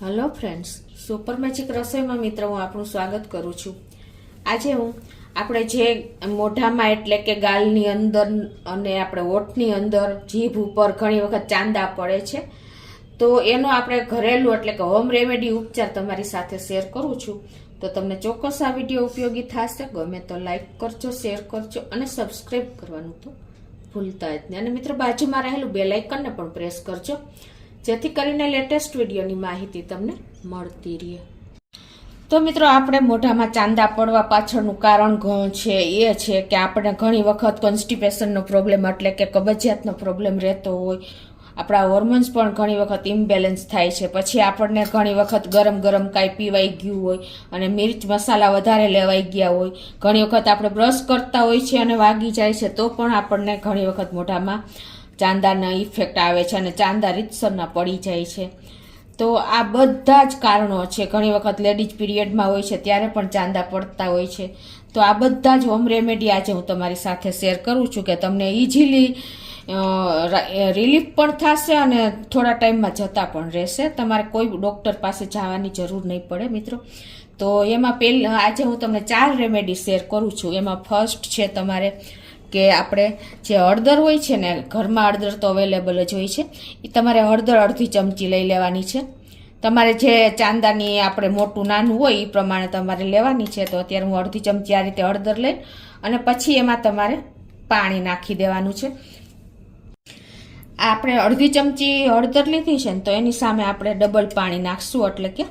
Hello friends, super magic રસોઈમાં મિત્રો હું આપનું સ્વાગત કરું છું। આજે આપણે જે મોઢામાં એટલે કે ગાલની અંદર અને આપણે હોઠની અંદર જીભ ઉપર ઘણી વખત ચાંદા પડે છે, તો એનો આપણે ઘરેલું એટલે કે હોમ રેમેડી ઉપચાર તમારી સાથે શેર કરું છું। તો તમને ચોક્કસ આ વિડીયો ઉપયોગી થશે। ગમે તો લાઈક કરજો, શેર કરજો અને સબસ્ક્રાઈબ કરવાનું તો ભૂલતા જ નહીં। અને મિત્રો બાજુમાં રહેલું બેલ આઇકનને પણ પ્રેસ કરજો, જેથી કરીને લેટેસ્ટ વિડીયોની માહિતી તમને મળતી રહે। તો મિત્રો આપણે મોઢામાં ચાંદા પડવા પાછળનું કારણ છે એ છે કે આપણે ઘણી વખત કોન્સ્ટિપેશનનો પ્રોબ્લેમ એટલે કે કબજિયાતનો પ્રોબ્લેમ રહેતો હોય, આપણા હોર્મોન્સ પણ ઘણી વખત ઇમ્બેલેન્સ થાય છે, પછી આપણને ઘણી વખત ગરમ ગરમ કાંઈ પીવાઈ ગયું હોય અને મિર્ચ મસાલા વધારે લેવાઈ ગયા હોય, ઘણી વખત આપણે બ્રશ કરતા હોય છે અને વાગી જાય છે તો પણ આપણને ઘણી વખત મોઢામાં ચાંદાના ઇફેક્ટ આવે છે અને ચાંદા રીતસરના પડી જાય છે। તો આ બધા જ કારણો છે। ઘણી વખત લેડીઝ પીરિયડમાં હોય છે ત્યારે પણ ચાંદા પડતા હોય છે। તો આ બધા જ હોમ રેમેડી આજે હું તમારી સાથે શેર કરું છું કે તમને ઇઝીલી રિલીફ પણ થશે અને થોડા ટાઈમમાં જતા પણ રહેશે। તમારે કોઈ ડૉક્ટર પાસે જવાની જરૂર નહીં પડે મિત્રો। તો એમાં આજે હું તમને 4 રેમેડી શેર કરું છું। એમાં ફર્સ્ટ છે તમારે કે આપણે જે હળદર હોય છે ને, ઘરમાં હળદર તો અવેલેબલ જ હોય છે, એ તમારે હળદર અડધી ચમચી લઈ લેવાની છે। તમારે જે ચાંદાની આપણે મોટું નાનું હોય એ પ્રમાણે તમારે લેવાની છે। તો અત્યારે હું અડધી ચમચી આ રીતે હળદર લઈ અને પછી એમાં તમારે પાણી નાખી દેવાનું છે। આપણે અડધી ચમચી હળદર લીધી છે ને, તો એની સામે આપણે ડબલ પાણી નાખશું, એટલે કે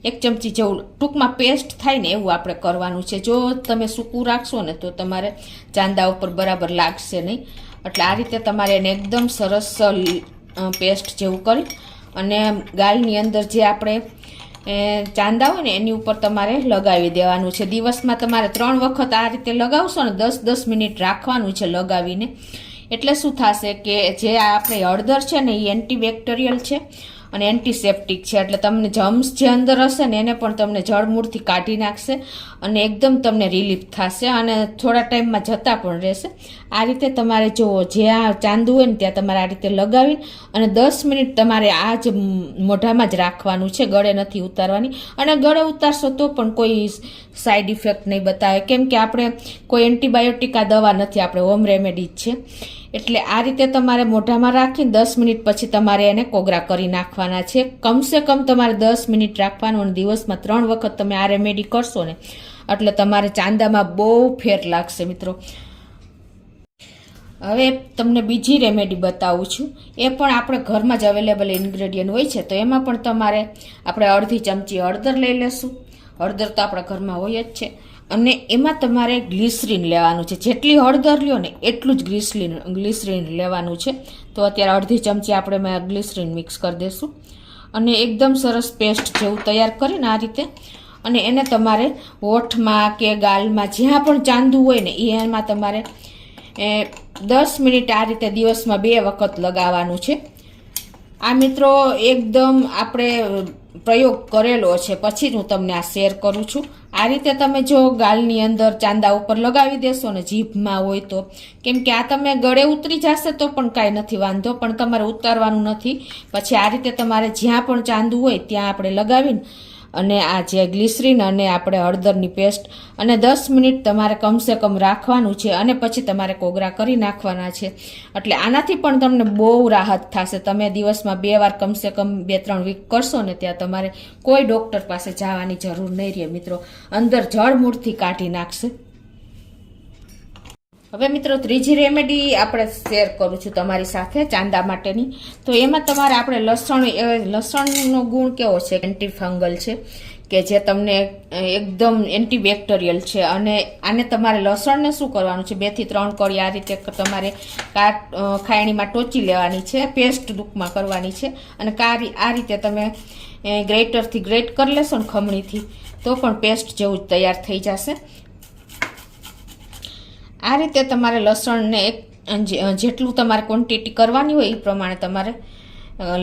1 ચમચી જેવું ટૂંકમાં પેસ્ટ થાય ને એવું આપણે કરવાનું છે। જો તમે સૂકું રાખશો ને તો તમારે ચાંદા ઉપર બરાબર લાગશે નહીં, એટલે આ રીતે તમારે એને એકદમ સરસ પેસ્ટ જેવું કરી અને ગાલની અંદર જે આપણે ચાંદા હોય ને એની ઉપર તમારે લગાવી દેવાનું છે। દિવસમાં તમારે 3 વખત આ રીતે લગાવશો ને, 10-10 મિનિટ રાખવાનું છે લગાવીને। એટલે શું થશે કે જે આપણે હળદર છે ને એ એન્ટીબેક્ટેરિયલ છે અને એન્ટીસેપ્ટિક છે, એટલે તમને જમ્સ જે અંદર હશે ને એને પણ તમને જળમૂળથી કાઢી નાખશે અને એકદમ તમને રિલીફ થશે અને થોડા ટાઈમમાં જતા પણ રહેશે। આ રીતે તમારે જો જ્યાં ચાંદુ હોય ને ત્યાં તમારે આ રીતે લગાવીને અને 10 મિનિટ તમારે આ જ મોઢામાં જ રાખવાનું છે, ગળે નથી ઉતારવાની। અને ગળે ઉતારશો તો પણ કોઈ સાઈડ ઇફેક્ટ નહીં બતાવે, કેમ કે આપણે કોઈ એન્ટીબાયોટિક આ દવા નથી, આપણે હોમ રેમેડી જ છે। એટલે આ રીતે તમારે મોઢામાં રાખીને 10 મિનિટ પછી તમારે એને કોગરા કરી નાખવાના છે। કમસે કમ તમારે 10 મિનિટ રાખવાનું અને દિવસમાં 3 વખત તમે આ રેમેડી કરશો ને એટલે તમારે ચાંદામાં બહુ ફેર લાગશે મિત્રો। હવે તમને બીજી રેમેડી બતાવું છું, એ પણ આપણે ઘરમાં જ અવેલેબલ ઇન્ગ્રેડિયન્ટ હોય છે। તો એમાં પણ તમારે આપણે અડધી ચમચી હળદર લઈ લેશું, હળદર તો આપણા ઘરમાં હોય જ છે, અને એમાં તમારે ગ્લિસરીન લેવાનું છે। જેટલી હળદર લ્યો ને એટલું જ ગ્લિસરીન લેવાનું છે। તો અત્યારે અડધી ચમચી આપણે એમાં ગ્લિસરીન મિક્સ કરી દઈશું અને એકદમ સરસ પેસ્ટ જેવું તૈયાર કરીને આ રીતે, અને એને તમારે હોઠમાં કે ગાલમાં જ્યાં પણ ચાંદુ હોય ને એમાં તમારે 10 મિનિટ આ રીતે દિવસમાં 2 વખત લગાવવાનું છે। આ મિત્રો એકદમ આપણે પ્રયોગ કરેલો છે, પછી જ હું તમને આ શેર કરું છું। આ રીતે તમે જો ગાલની અંદર ચાંદા ઉપર લગાવી દેશો ને જીભમાં હોય તો, કેમ કે આ તમે ગળે ઉતરી જશે તો પણ કાંઈ નથી વાંધો, પણ તમારે ઉતારવાનું નથી। પછી આ રીતે તમારે જ્યાં પણ ચાંદુ હોય ત્યાં આપણે લગાવીને અને આ જે ગ્લિસરીન અને આપણે હળદરની પેસ્ટ અને 10 મિનિટ તમારે કમસે કમ રાખવાનું છે અને પછી તમારે કોગરા કરી નાખવાના છે। એટલે આનાથી પણ તમને બહુ રાહત થશે। તમે દિવસમાં 2 વાર કમસે કમ 2-3 વીક કરશો ને ત્યાં તમારે કોઈ ડૉક્ટર પાસે જવાની જરૂર નહીં રહે મિત્રો, અંદર જળમૂળથી કાઢી નાખશે। હવે મિત્રો ત્રીજી રેમેડી આપણે શેર કરું છું તમારી સાથે ચાંદા માટેની। તો એમાં તમારે આપણે લસણનો ગુણ કેવો છે, એન્ટીફંગલ છે કે જે તમને એકદમ એન્ટીબેક્ટેરિયલ છે, અને આને તમારે લસણને શું કરવાનું છે, 2 થી 3 કળી આ રીતે તમારે ખાયણીમાં ટોચી લેવાની છે, પેસ્ટ ટૂંકમાં કરવાની છે, અને આ રીતે તમે ગ્રેટરથી ગ્રેટ કરી લેશો ને ખમણીથી તો પણ પેસ્ટ જેવું જ તૈયાર થઈ જશે। આ રીતે તમારે લસણને જેટલું તમારે ક્વોન્ટિટી કરવાની હોય એ પ્રમાણે તમારે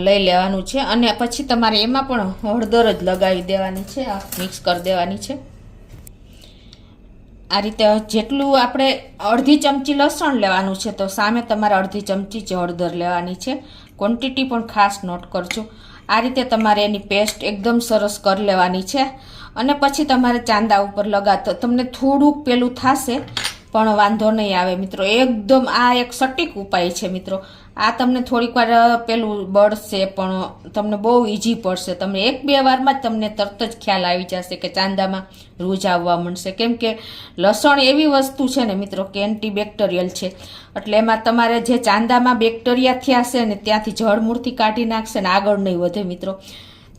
લઈ લેવાનું છે, અને પછી તમારે એમાં પણ હળદર જ લગાવી દેવાની છે, મિક્સ કરી દેવાની છે। આ રીતે જેટલું આપણે અડધી ચમચી લસણ લેવાનું છે તો સામે તમારે અડધી ચમચી જ હળદર લેવાની છે। ક્વોન્ટિટી પણ ખાસ નોટ કરજો। આ રીતે તમારે એની પેસ્ટ એકદમ સરસ કરી લેવાની છે અને પછી તમારે ચાંદા ઉપર લગાતો તમને થોડુંક પેલું થશે પણ વાંધો નહીં આવે મિત્રો. એકદમ આ એક સટીક ઉપાય છે મિત્રો. આ તમને થોડીક વાર પેલું બળશે પણ તમને બહુ ઈઝી પડશે. તમને 1-2 વારમાં જ તમને તરત જ ખ્યાલ આવી જશે કે ચાંદામાં રૂજ આવવા માંડશે. કેમ કે લસણ એવી વસ્તુ છે ને મિત્રો કે એન્ટીબેક્ટેરિયલ છે, એટલે એમાં તમારે જે ચાંદામાં બેક્ટેરિયા થયા છે ને ત્યાંથી જળમૂળથી કાઢી નાખશે ને આગળ નહીં વધે મિત્રો.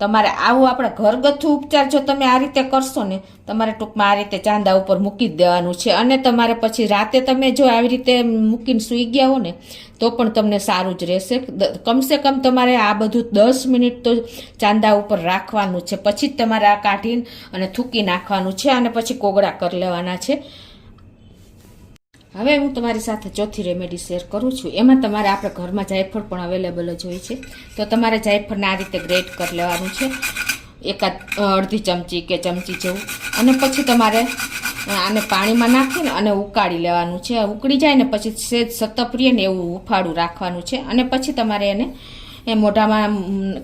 તમારે આવું આપણા ઘરગથ્થુ ઉપચાર જો તમે આ રીતે કરશો ને, તમારે ટૂંકમાં આ રીતે ચાંદા ઉપર મૂકી જ દેવાનું છે અને તમારે પછી રાતે તમે જો આવી રીતે મૂકીને સૂઈ ગયા હો ને તો પણ તમને સારું જ રહેશે. કમસે કમ તમારે આ બધું 10 મિનિટ તો ચાંદા ઉપર રાખવાનું છે, પછી જ તમારે આ કાઢીને અને થૂકી નાખવાનું છે અને પછી કોગળા કરી લેવાના છે. હવે હું તમારી સાથે ચોથી રેમેડી શેર કરું છું. એમાં તમારે આપણે ઘરમાં જાયફળ પણ અવેલેબલ જ હોય છે, તો તમારે જાયફળને આ રીતે ગ્રેટ કરી લેવાનું છે, એકાદ અડધી ચમચી કે ચમચી જેવું, અને પછી તમારે આને પાણીમાં નાખીને અને ઉકાળી લેવાનું છે. ઉકળી જાય ને પછી સેજ સતપરીએ ને એવું ઉફાળું રાખવાનું છે અને પછી તમારે એને મોઢામાં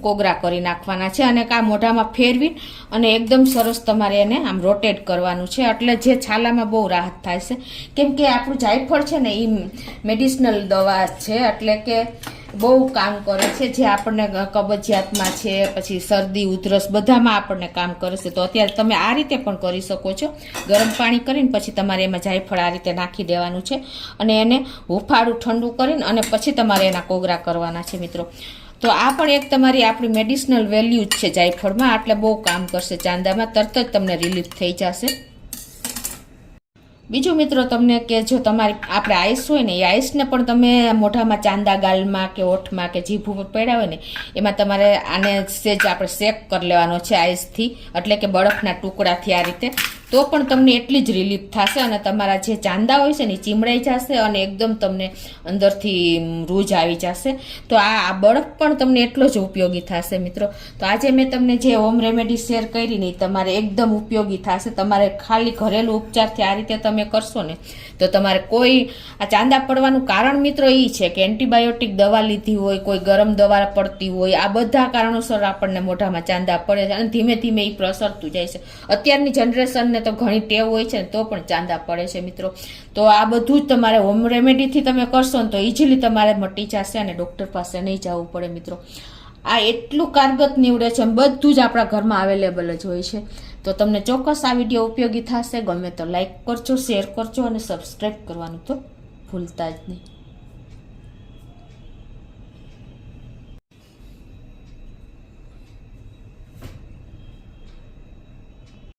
કોગરા કરી નાખવાના છે અને આ મોઢામાં ફેરવી અને એકદમ સરસ તમારે એને આમ રોટેટ કરવાનું છે, એટલે જે છાલામાં બહુ રાહત થાય છે. કેમ કે આપણું જાયફળ છે ને એ મેડિસિનલ દવા છે, એટલે કે બહુ કામ કરે છે, જે આપણને કબજિયાતમાં છે, પછી શરદી ઉધરસ બધામાં આપણને કામ કરે છે. તો અત્યારે તમે આ રીતે પણ કરી શકો છો. ગરમ પાણી કરીને પછી તમારે એમાં જાયફળ આ રીતે નાખી દેવાનું છે અને એને હુંફાળું ઠંડુ કરીને અને પછી તમારે એના કોગરા કરવાના છે મિત્રો. તો આ પણ એક તમારી આપણી મેડિસિનલ વેલ્યુ જ છે જાયફળમાં, એટલે બહુ કામ કરશે ચાંદામાં, તરત જ તમને રિલીફ થઈ જશે. બીજું મિત્રો તમને કે જો તમારી આપણે આઈસ હોય ને એ આઈસને પણ તમે મોઢામાં ચાંદા ગાલમાં કે ઓઠમાં કે જીભ ઉપર પડ્યા હોય ને એમાં તમારે આને સેજ આપણે શેક કરી લેવાનો છે આઈસથી, એટલે કે બરફના ટુકડાથી આ રીતે, તો પણ તમને એટલી જ રિલીફ થશે અને તમારા જે ચાંદા હોય છે ને એ ચીમડાઈ જશે અને એકદમ તમને અંદરથી રૂજ આવી જશે. તો આ બરફ પણ તમને એટલો જ ઉપયોગી થશે મિત્રો. તો આજે મેં તમને જે હોમ રેમેડી શેર કરી ને તમારે એકદમ ઉપયોગી થશે. તમારે ખાલી ઘરેલું ઉપચારથી આ રીતે તમે કરશો ને તો તમારે કોઈ આ ચાંદા પડવાનું કારણ મિત્રો એ છે કે એન્ટીબાયોટિક દવા લીધી હોય, કોઈ ગરમ દવા પડતી હોય, આ બધા કારણોસર આપણને મોઢામાં ચાંદા પડે છે અને ધીમે ધીમે એ પ્રસરતું જાય છે. અત્યારની જનરેશનને તો ઘણી ટેવ હોય છે ને તો પણ ચાંદા પડે છે મિત્રો. તો આ બધું જ તમારે હોમ રેમેડીથી તમે કરશો ને તો ઇઝીલી તમારે મટી જશે અને ડૉક્ટર પાસે નહીં જવું પડે મિત્રો. આ એટલું કારગત નીવડે છે, બધું જ આપણા ઘરમાં અવેલેબલ જ હોય છે. તો તમને ચોક્કસ આ વિડીયો ઉપયોગી થશે. ગમે તો લાઈક કરજો, શેર કરજો અને સબસ્ક્રાઈબ કરવાનું તો ભૂલતા જ નહીં.